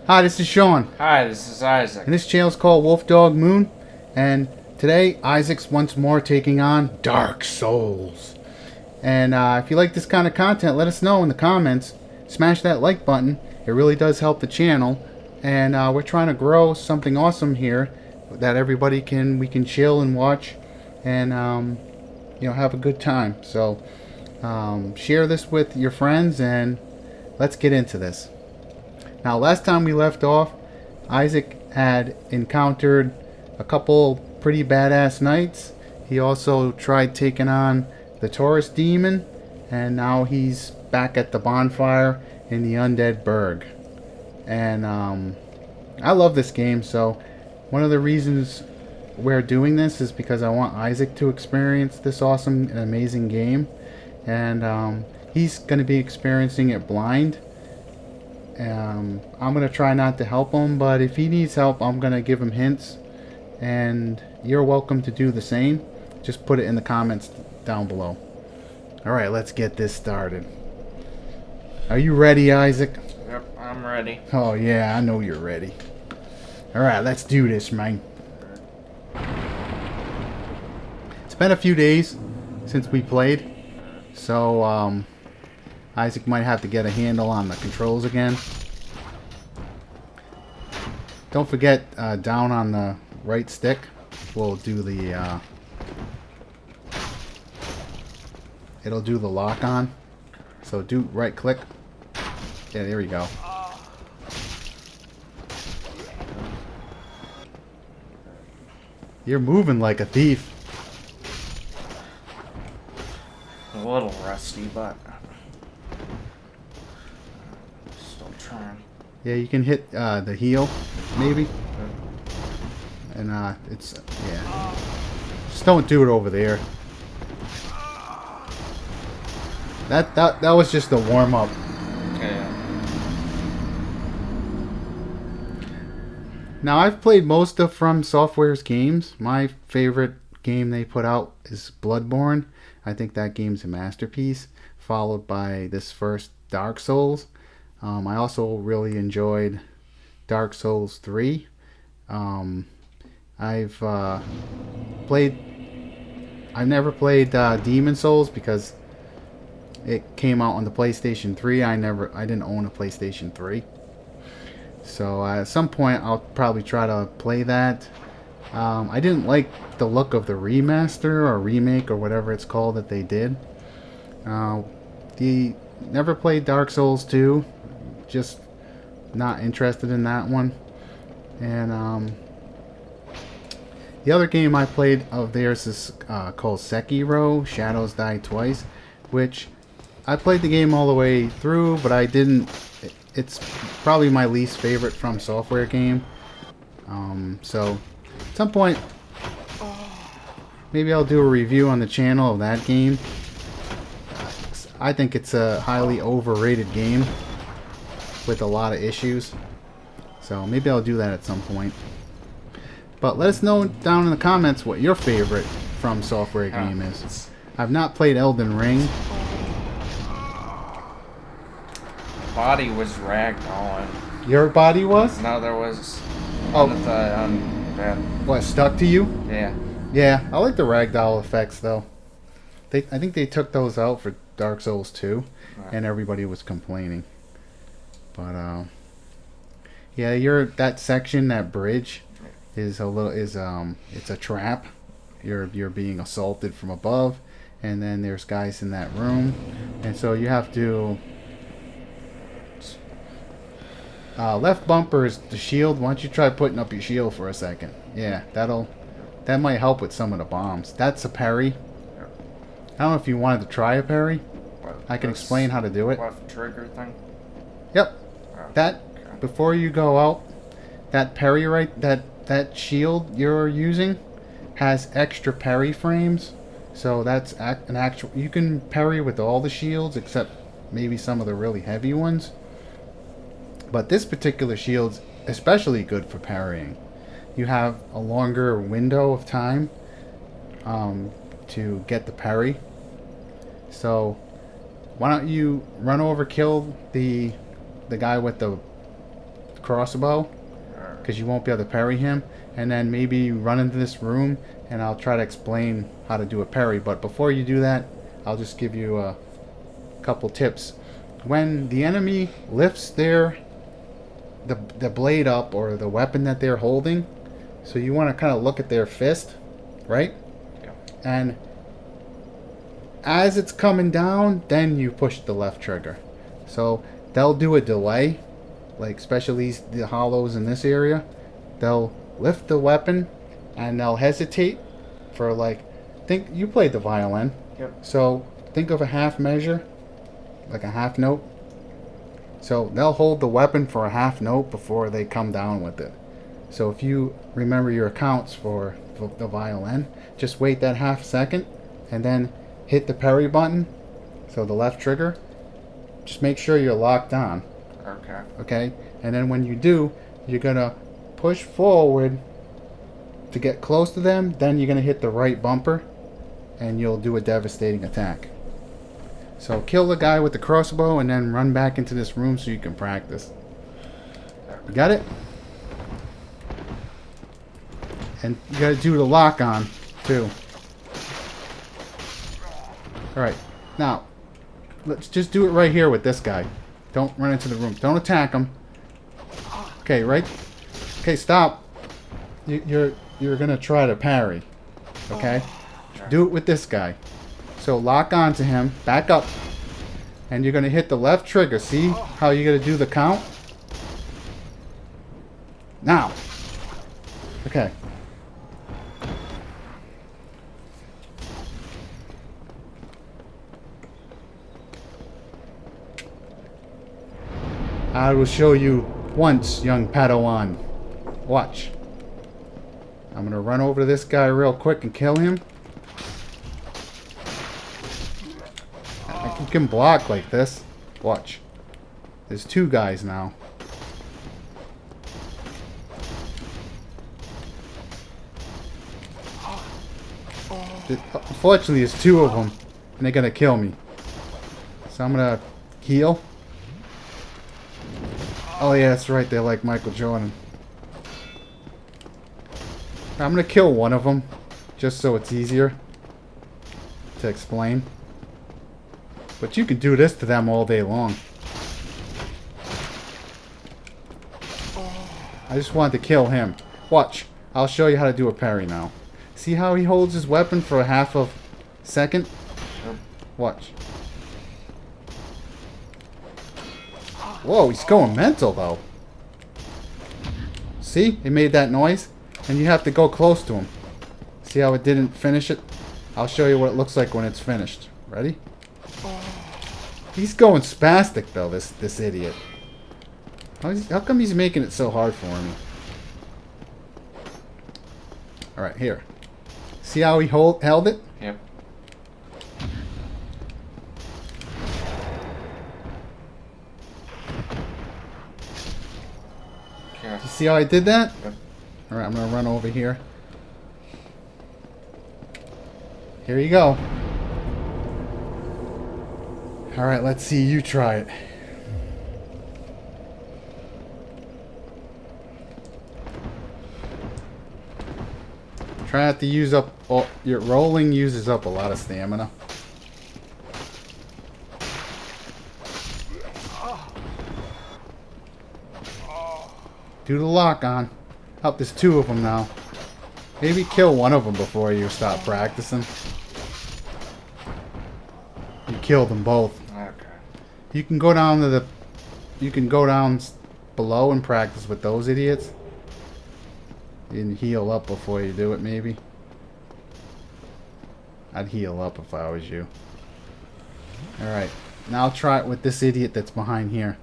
Hi, this is Sean, Hi, this is Isaac. and this channel is called Wolf Dog Moon. And today, Isaac's once more taking on Dark Souls. And if you like this kind of content, let us know in the comments. Smash that like button; it really does help the channel. And we're trying to grow something awesome here that everybody we can chill and watch, and have a good time. So share this with your friends, and let's get into this. Now, last time we left off, Isaac had encountered a couple pretty badass knights. He also tried taking on the Taurus demon, and now he's back at the bonfire in the Undead Burg. And I love this game, so one of the reasons we're doing this is because I want Isaac to experience this awesome and amazing game. And he's going to be experiencing it blind. I'm going to try not to help him, but if he needs help, I'm going to give him hints. And you're welcome to do the same. Just put it in the comments down below. Alright, let's get this started. Are you ready, Isaac? Yep, I'm ready. Oh yeah, I know you're ready. Alright, let's do this, man. It's been a few days since we played. So, Isaac might have to get a handle on the controls again. Don't forget, down on the right stick, we'll do the, it'll do the lock on. So do right click. Yeah, there we go. You're moving like a thief. A little rusty, but still trying. Yeah, you can hit the heel, maybe. And it's, yeah. Just don't do it over there. That was just a warm up. Yeah. Now, I've played most of From Software's games. My favorite game they put out is Bloodborne. I think that game's a masterpiece, followed by this first Dark Souls. I also really enjoyed Dark Souls 3. I've never played Demon Souls because it came out on the PlayStation 3. I didn't own a PlayStation 3. So at some point I'll probably try to play that. I didn't like the look of the remaster or remake or whatever it's called that they did. Never played Dark Souls 2. Just not interested in that one. And the other game I played of theirs is called Sekiro: Shadows Die Twice, which I played the game all the way through, but I didn't. It's probably my least favorite From Software game. So at some point, maybe I'll do a review on the channel of that game. I think it's a highly overrated game with a lot of issues. So maybe I'll do that at some point. But let us know down in the comments what your favorite From Software game is. I've not played Elden Ring. Body was ragdolling. Your body was? No, there was Oh. one of the undead. What, stuck to you? Yeah. Yeah, I like the ragdoll effects though. I think they took those out for Dark Souls 2, Right. and everybody was complaining. But yeah, that section, that bridge, is it's a trap. You're being assaulted from above, and then there's guys in that room, and so you have to. Left bumper is the shield. Why don't you try putting up your shield for a second? Yeah, that might help with some of the bombs. That's a parry. I don't know if you wanted to try a parry. I can explain how to do it. Left trigger thing. Yep. Oh, That okay. before you go out, that parry that shield you're using has extra parry frames. So that's an actual. You can parry with all the shields except maybe some of the really heavy ones. But this particular shield's especially good for parrying. You have a longer window of time to get the parry. So why don't you run over, kill the guy with the crossbow, because you won't be able to parry him. And then maybe run into this room, and I'll try to explain how to do a parry. But before you do that, I'll just give you a couple tips. When the enemy lifts the blade up, or the weapon that they're holding, so you want to kind of look at their fist, right? Yeah. And as it's coming down, then you push the left trigger. So they'll do a delay, like especially the hollows in this area. They'll lift the weapon and they'll hesitate for, like, think you played the violin. Yep. So think of a half measure, like a half note. So they'll hold the weapon for a half note before they come down with it. So if you remember your counts for the violin, just wait that half second and then hit the parry button, so the left trigger. Just make sure you're locked on. Okay. Okay? And then when you do, you're going to push forward to get close to them, then you're going to hit the right bumper and you'll do a devastating attack. So kill the guy with the crossbow and then run back into this room so you can practice. You got it? And you got to do the lock on too. Alright, now let's just do it right here with this guy. Don't run into the room. Don't attack him. Okay, right? Okay, stop. You're gonna try to parry. Okay? Do it with this guy. So lock onto him, back up, and you're gonna hit the left trigger. See how you're gonna do the count? Now. Okay. I will show you once, young Padawan. Watch. I'm gonna run over to this guy real quick and kill him. You can block like this. Watch. There's two guys now. Unfortunately, there's two of them, and they're gonna kill me. So I'm gonna heal. Oh yeah, that's right. They're like Michael Jordan. I'm gonna kill one of them, just so it's easier to explain. But you can do this to them all day long. I just wanted to kill him. Watch. I'll show you how to do a parry now. See how he holds his weapon for a half of a second? Watch. Whoa, he's going mental though. See? It made that noise. And you have to go close to him. See how it didn't finish it? I'll show you what it looks like when it's finished. Ready? He's going spastic though, this idiot. How come he's making it so hard for me? Alright, here. See how he held it? Yep. Okay. You see how I did that? Yep. Alright, I'm going to run over here. Here you go. Alright, let's see you try it. Try not to use up all, your rolling uses up a lot of stamina. Do the lock on. Up, there's two of them now. Maybe kill one of them before you stop practicing. You killed them both. Okay. You can go down to the... You can go down below and practice with those idiots. And heal up before you do it, maybe. I'd heal up if I was you. Alright. Now I'll try it with this idiot that's behind here.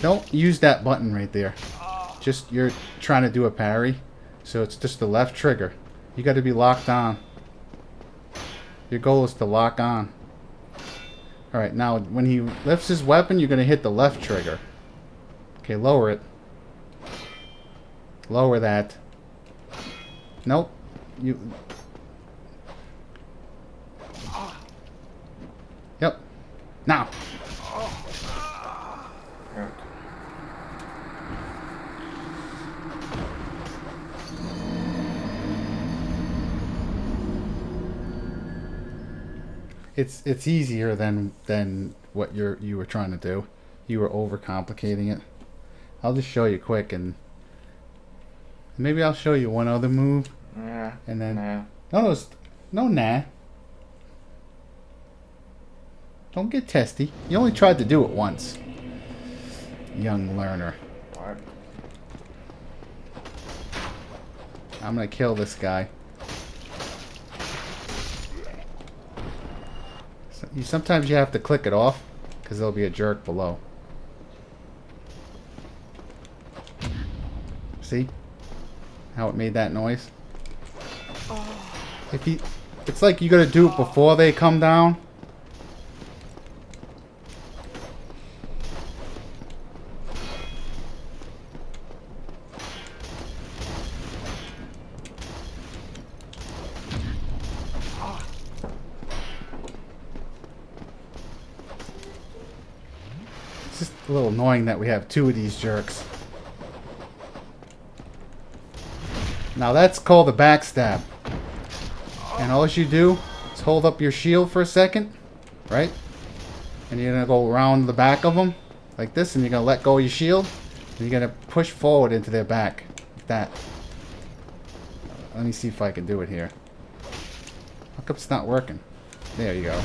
Don't use that button right there. Just, you're trying to do a parry. So it's just the left trigger. You got to be locked on. Your goal is to lock on. Alright, now when he lifts his weapon, you're going to hit the left trigger. Okay, lower it. Lower that. Nope. Yep. Now. Good. It's easier than what you were trying to do. You were overcomplicating it. I'll just show you quick, and maybe I'll show you one other move, Yeah. and then Nah. no nah. Don't get testy. You only tried to do it once, young learner. What? I'm gonna kill this guy. Sometimes you have to click it off because there'll be a jerk below. See how it made that noise? It's like you gotta do it before they come down. It's just a little annoying that we have two of these jerks. Now that's called a backstab. And all you do is hold up your shield for a second, right? And you're going to go around the back of them like this, and you're going to let go of your shield. And you're going to push forward into their back like that. Let me see if I can do it here. How come it's not working? There you go.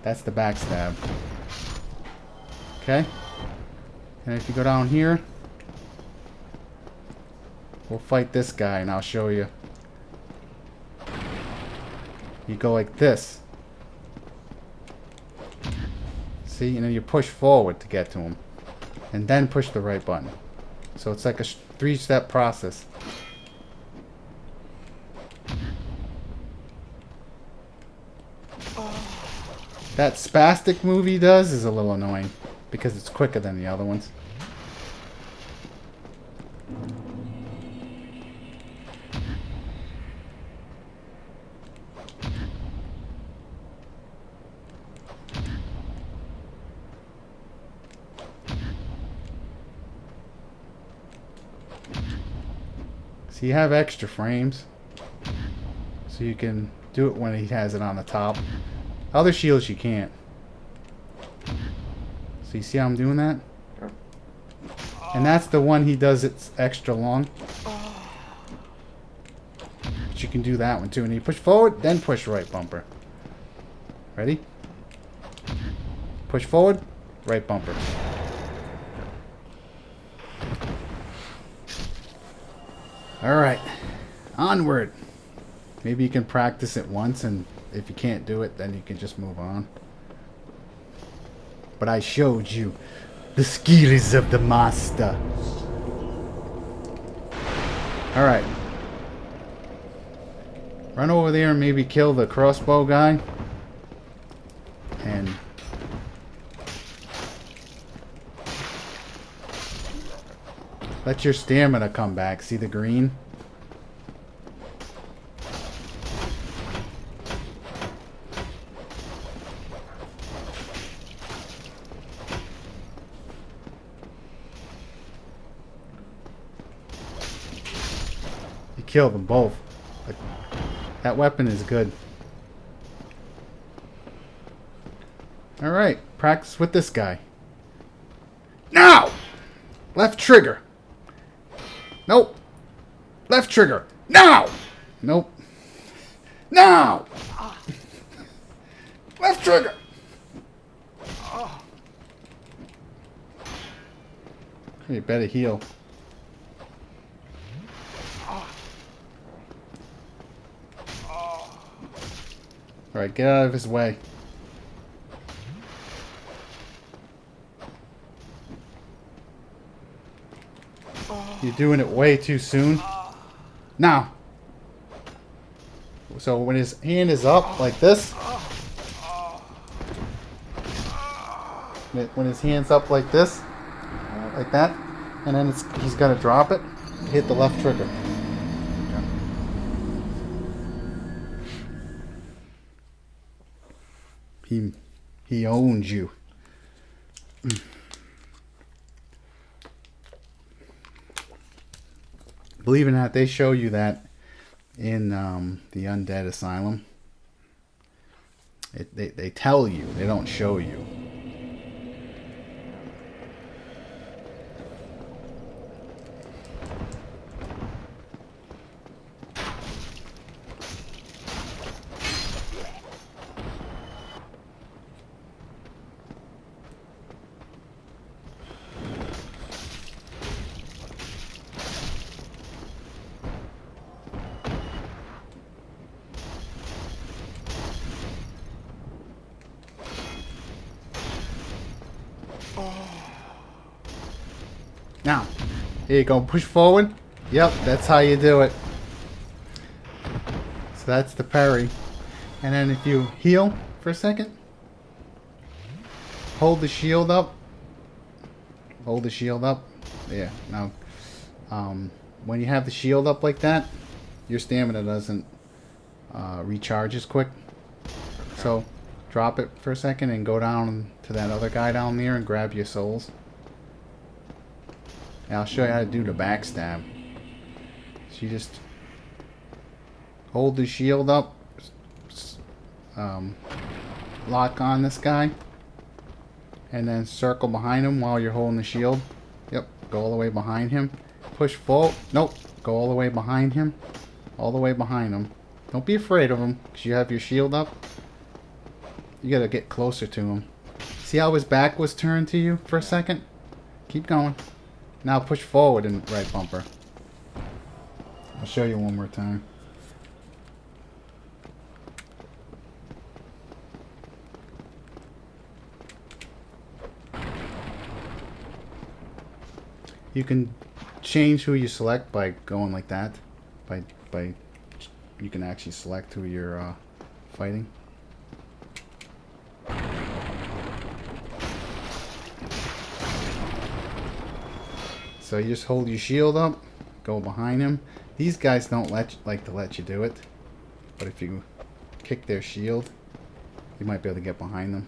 That's the backstab. Okay? And if you go down here, we'll fight this guy, and I'll show you. You go like this. See? And then you push forward to get to him. And then push the right button. So it's like a three-step process. That spastic move he does is a little annoying because it's quicker than the other ones. So you have extra frames, so you can do it when he has it on the top. Other shields you can't. So you see how I'm doing that? Yep. And that's the one he does it's extra long. But you can do that one too. And you push forward, then push right bumper. Ready? Push forward, right bumper. Alright, onward. Maybe you can practice it once, and if you can't do it, then you can just move on. But I showed you the skills of the master. Alright. Run over there and maybe kill the crossbow guy. And let your stamina come back. See the green? You killed them both. Like, that weapon is good. Alright, practice with this guy. Now! Left trigger. Nope. Left trigger. Now! Nope. Now! Left trigger. You better heal. Alright, get out of his way. You're doing it way too soon. Now. So when his hand is up like this. When his hand's up like this. Like that. And then he's going to drop it. Hit the left trigger. He owns you. Believe it or not, they show you that in the Undead Asylum. They tell you, they don't show you. Now, here you go. Push forward. Yep, that's how you do it. So that's the parry. And then if you heal for a second, hold the shield up. Hold the shield up. Yeah. Now, when you have the shield up like that, your stamina doesn't recharge as quick. So, drop it for a second and go down to that other guy down there and grab your souls. And I'll show you how to do the backstab. So you just hold the shield up, lock on this guy, and then circle behind him while you're holding the shield. Yep, go all the way behind him. Push forward. Nope, go all the way behind him. All the way behind him. Don't be afraid of him, because you have your shield up. You gotta get closer to him. See how his back was turned to you for a second? Keep going. Now push forward and right bumper. I'll show you one more time. You can change who you select by going like that. By you can actually select who you're fighting. So you just hold your shield up, go behind him. These guys don't like to let you do it, but if you kick their shield, you might be able to get behind them.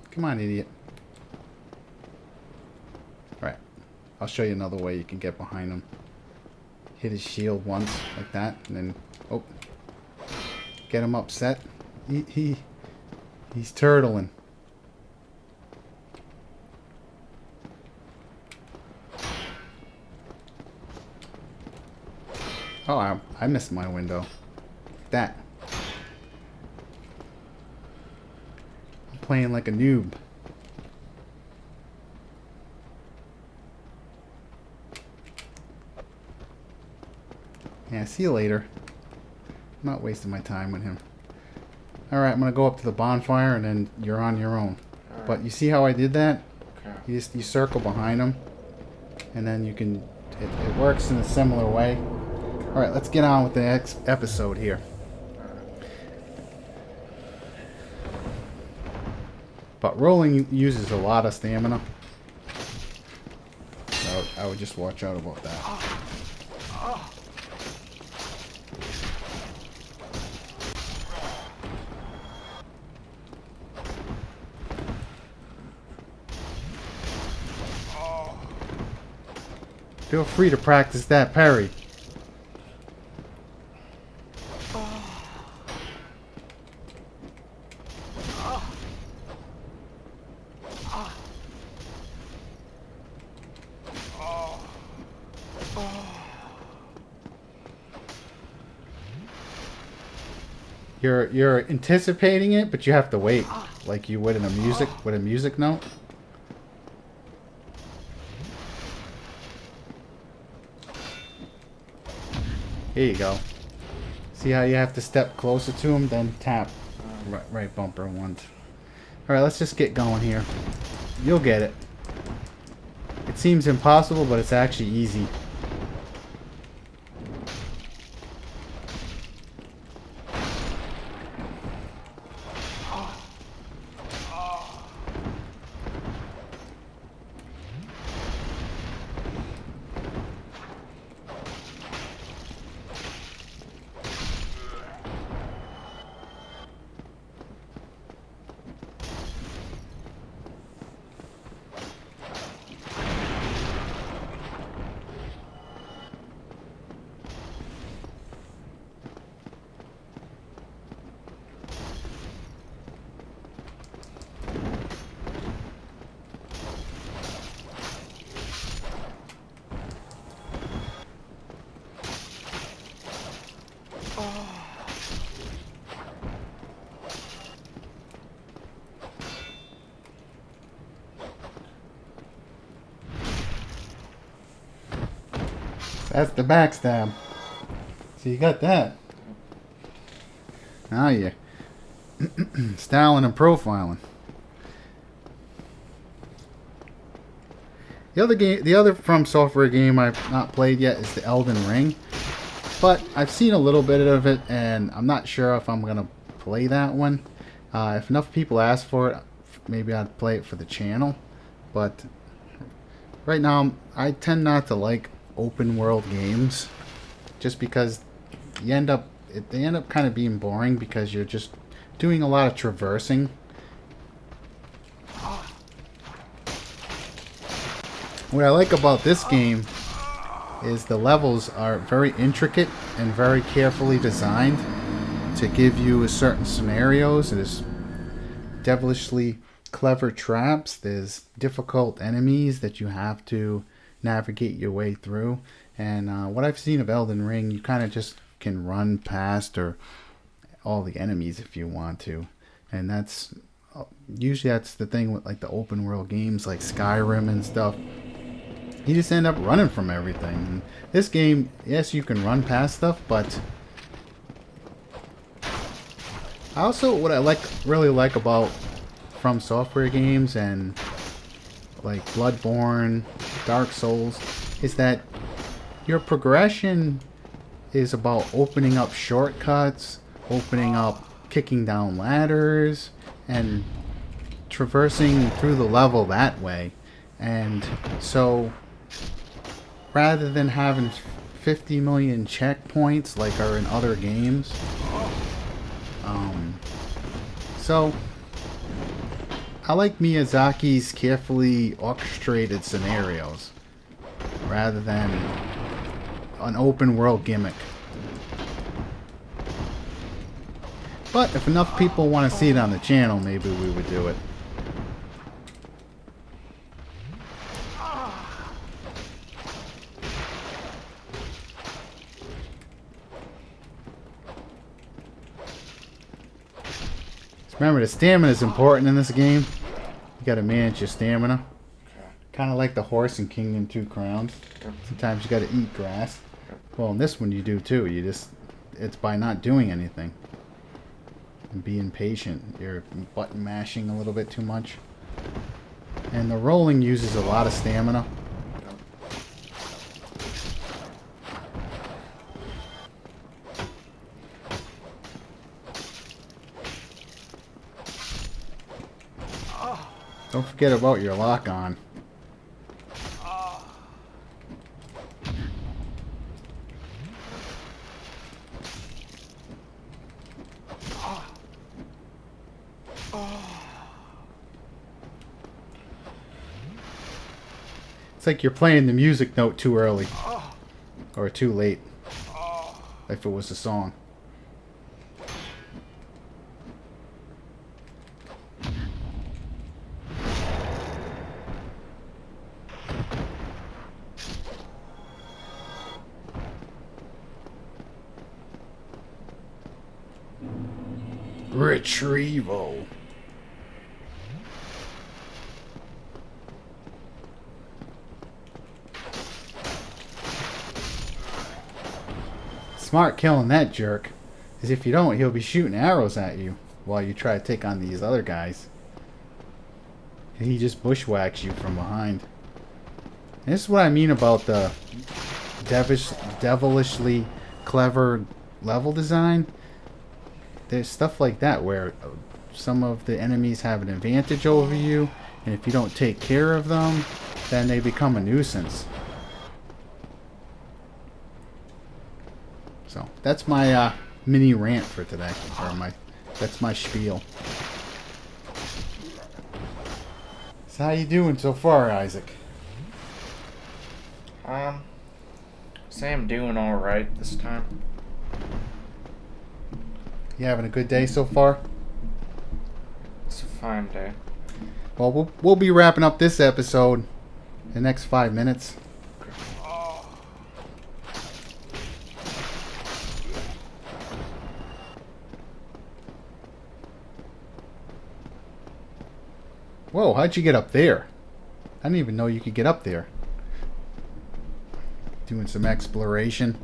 Come on, idiot. Alright, I'll show you another way you can get behind him. Hit his shield once, like that, and then, oh, get him upset. He's turtling. Oh, I missed my window. That. I'm playing like a noob. Yeah, see you later. I'm not wasting my time with him. Alright, I'm gonna go up to the bonfire and then you're on your own. Right. But you see how I did that? Okay. You circle behind him and then you can, it works in a similar way. Alright, let's get on with the next episode here. But rolling uses a lot of stamina. So I would just watch out about that. Feel free to practice that parry. You're anticipating it, but you have to wait, like you would in a music note. Here you go. See how you have to step closer to him, then tap right bumper once. All right, let's just get going here. You'll get it. It seems impossible, but it's actually easy. That's the backstab. So you got that. Now you styling and profiling. The other From Software game I've not played yet is the Elden Ring, but I've seen a little bit of it, and I'm not sure if I'm gonna play that one. If enough people ask for it, maybe I'd play it for the channel. But right now, I tend not to like open world games, just because they end up kind of being boring because you're just doing a lot of traversing. What I like about this game is the levels are very intricate and very carefully designed to give you certain scenarios. There's devilishly clever traps. There's difficult enemies that you have to navigate your way through. And what I've seen of Elden Ring, you kind of just can run past or all the enemies if you want to. And that's usually the thing with like the open world games like Skyrim and stuff. You just end up running from everything. And this game, yes, you can run past stuff, but also what I really like about From Software games and like Bloodborne, Dark Souls, is that your progression is about opening up shortcuts, kicking down ladders, and traversing through the level that way. And so rather than having 50 million checkpoints like are in other games, so I like Miyazaki's carefully orchestrated scenarios rather than an open world gimmick. But if enough people want to see it on the channel, maybe we would do it. Remember, the stamina is important in this game. You gotta manage your stamina. Kind of like the horse in Kingdom 2 Crowns. Sometimes you gotta eat grass. Well, in this one you do too. It's by not doing anything. And being patient. You're button mashing a little bit too much. And the rolling uses a lot of stamina. Don't forget about your lock on. It's like you're playing the music note too early. Or too late. If it was a song. Retrieval. Smart killing that jerk. Because if you don't, he'll be shooting arrows at you while you try to take on these other guys. And he just bushwhacks you from behind. And this is what I mean about the devilishly clever level design. There's stuff like that where some of the enemies have an advantage over you, and if you don't take care of them, then they become a nuisance. So that's my mini rant for today, or that's my spiel. So how you doing so far, Isaac? Say I'm doing all right this time. You having a good day so far? It's a fine day. Well, we'll be wrapping up this episode in the next 5 minutes. Whoa, how'd you get up there? I didn't even know you could get up there. Doing some exploration.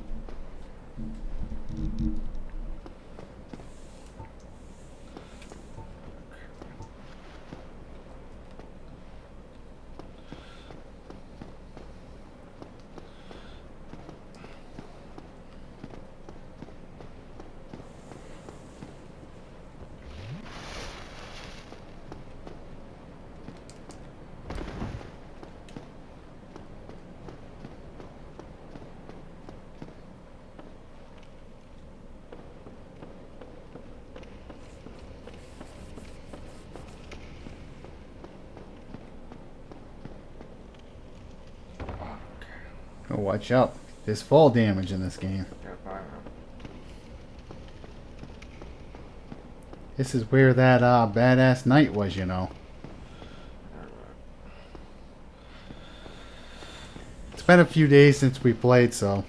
Oh, watch out. There's fall damage in this game. This is where that badass knight was, you know. It's been a few days since we played, so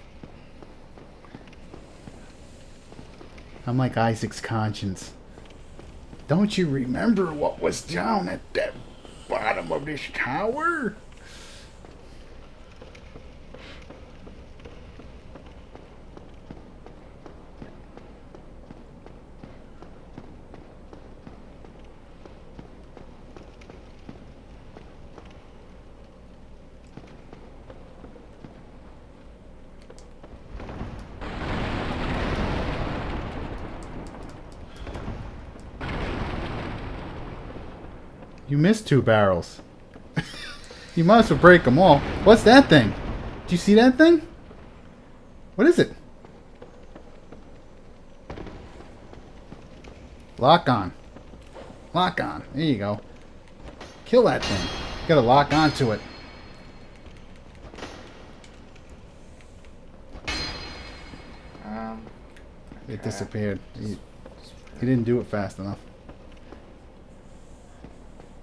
I'm like Isaac's conscience. Don't you remember what was down at the bottom of this tower? You missed 2 barrels. You might as well break them all. What's that thing? Did you see that thing? What is it? Lock on. Lock on. There you go. Kill that thing. You gotta lock onto it. It disappeared. He didn't do it fast enough.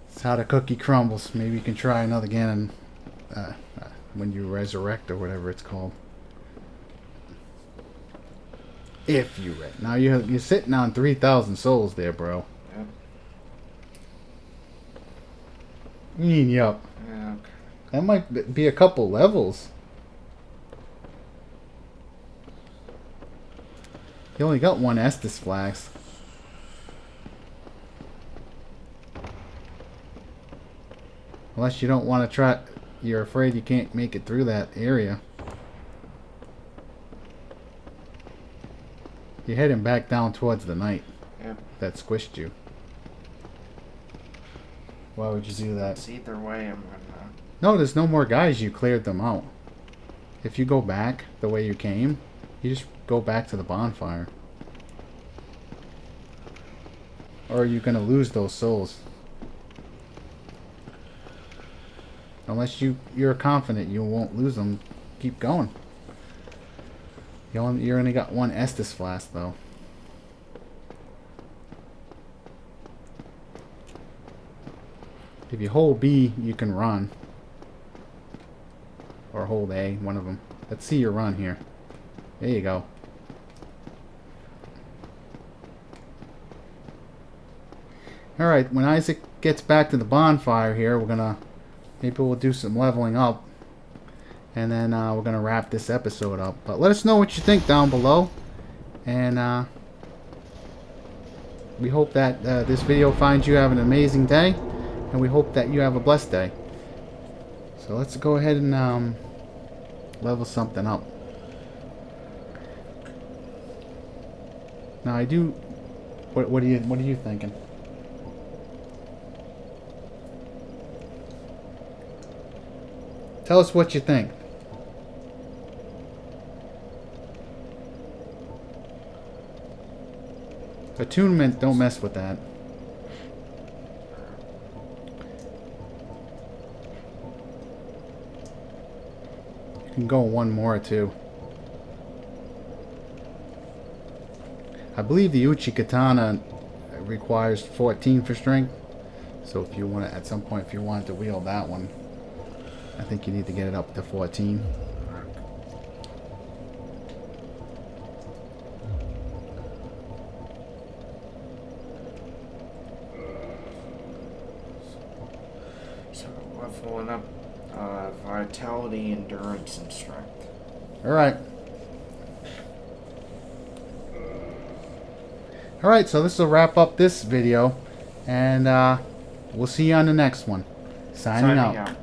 It's how the cookie crumbles. Maybe you can try another again and when you resurrect or whatever it's called. If you now you're sitting on 3,000 souls there, bro. Yep. Yup. Yeah, okay. That might be a couple levels. You only got 1 Estus flask. Unless you don't want to try. You're afraid you can't make it through that area. You're heading back down towards the knight. Yep. That squished you. Why would you do that? It's either way, I'm gonna... No, there's no more guys. You cleared them out. If you go back the way you came, you just go back to the bonfire. Or you're going to lose those souls. Unless you're confident you won't lose them, keep going. You only got 1 Estus flask, though. If you hold B, you can run. Or hold A, one of them. Let's see your run here. There you go. Alright, when Isaac gets back to the bonfire here, we're gonna... Maybe we'll do some leveling up. And then we're gonna wrap this episode up. But let us know what you think down below. And we hope that this video finds you having an amazing day. And we hope that you have a blessed day. So let's go ahead and level something up. Now I do... What are you thinking? Tell us what you think. Attunement, don't mess with that. You can go 1 more or 2. I believe the Uchi Katana requires 14 for strength. So if you want to, at some point, if you want to wield that one, I think you need to get it up to 14. So leveling up vitality, endurance, and strength. Alright. Alright, so this will wrap up this video. And we'll see you on the next one. Signing out.